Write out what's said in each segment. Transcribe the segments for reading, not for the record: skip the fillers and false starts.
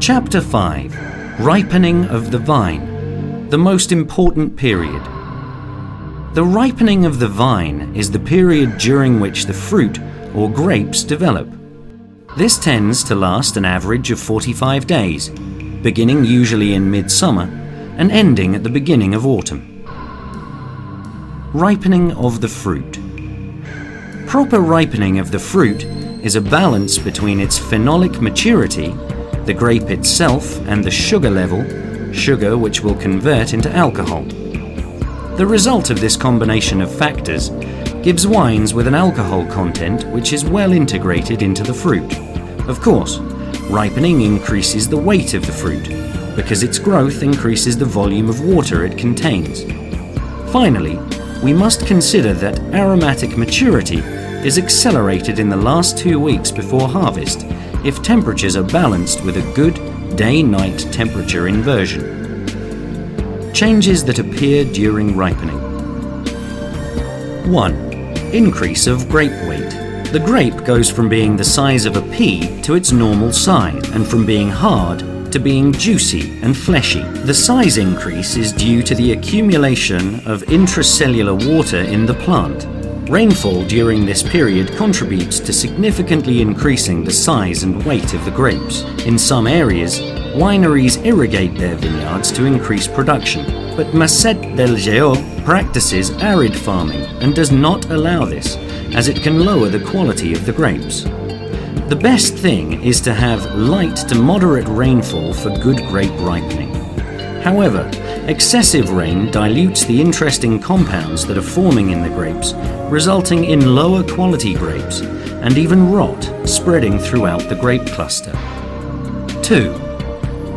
Chapter 5. Ripening of the vine, the most important period. The ripening of the vine is the period during which the fruit or grapes develop. This tends to last an average of 45 days, beginning usually in midsummer and ending at the beginning of autumn. Ripening of the fruit. Proper ripening of the fruit is a balance between its phenolic maturity, the grape itself, and the sugar level, sugar which will convert into alcohol. The result of this combination of factors gives wines with an alcohol content which is well integrated into the fruit. Of course, ripening increases the weight of the fruit, because its growth increases the volume of water it contains. Finally, we must consider that aromatic maturity is accelerated in the last 2 weeks before harvest if temperatures are balanced with a good day-night temperature inversion. Changes that appear during ripening. 1. Increase of grape weight. The grape goes from being the size of a pea to its normal size, and from being hard to being juicy and fleshy. The size increase is due to the accumulation of intracellular water in the plant. Rainfall during this period contributes to significantly increasing the size and weight of the grapes. In some areas, wineries irrigate their vineyards to increase production, but Maset del Geo practices arid farming and does not allow this, as it can lower the quality of the grapes. The best thing is to have light to moderate rainfall for good grape ripening. However, excessive rain dilutes the interesting compounds that are forming in the grapes, resulting in lower quality grapes and even rot spreading throughout the grape cluster. 2.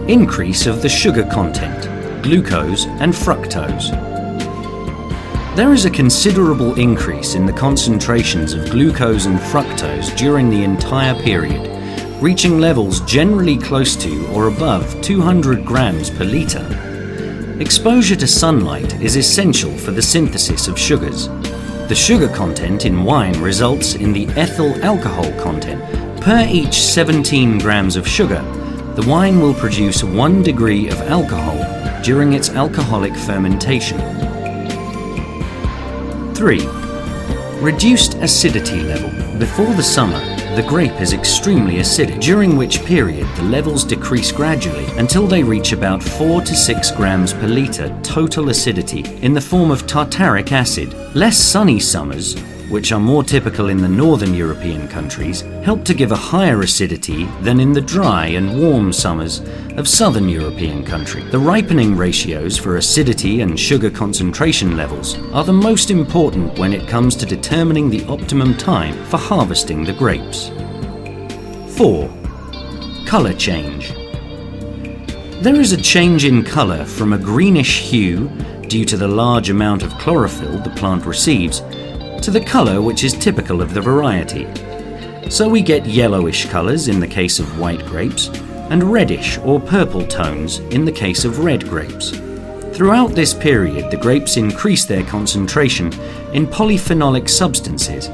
Increase of the sugar content, glucose and fructose. There is a considerable increase in the concentrations of glucose and fructose during the entire period, reaching levels generally close to or above 200 grams per litre. Exposure to sunlight is essential for the synthesis of sugars. The sugar content in wine results in the ethyl alcohol content. Per each 17 grams of sugar, the wine will produce 1 degree of alcohol during its alcoholic fermentation. 3. Reduced acidity level. Before the summer, the grape is extremely acidic, during which period the levels decrease gradually until they reach about 4 to 6 grams per litre total acidity in the form of tartaric acid. Less sunny summers, which are more typical in the northern European countries, help to give a higher acidity than in the dry and warm summers of southern European countries. The ripening ratios for acidity and sugar concentration levels are the most important when it comes to determining the optimum time for harvesting the grapes. 4. Colour change. There is a change in colour from a greenish hue due to the large amount of chlorophyll the plant receives to the colour which is typical of the variety. So we get yellowish colours in the case of white grapes and reddish or purple tones in the case of red grapes. Throughout this period, the grapes increase their concentration in polyphenolic substances,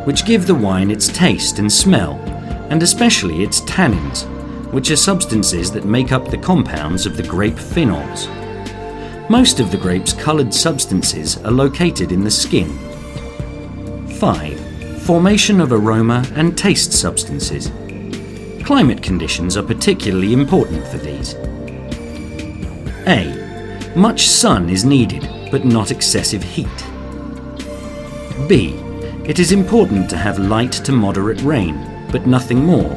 which give the wine its taste and smell, and especially its tannins, which are substances that make up the compounds of the grape phenols. Most of the grape's coloured substances are located in the skin. 5. Formation of aroma and taste substances. Climate conditions are particularly important for these. A. Much sun is needed, but not excessive heat. B. It is important to have light to moderate rain, but nothing more.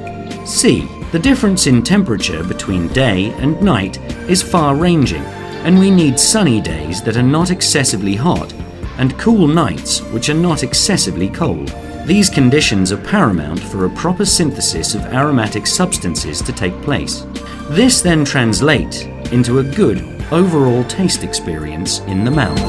C. The difference in temperature between day and night is far-ranging, and we need sunny days that are not excessively hot, and cool nights which are not excessively cold. These conditions are paramount for a proper synthesis of aromatic substances to take place. This then translates into a good overall taste experience in the mouth.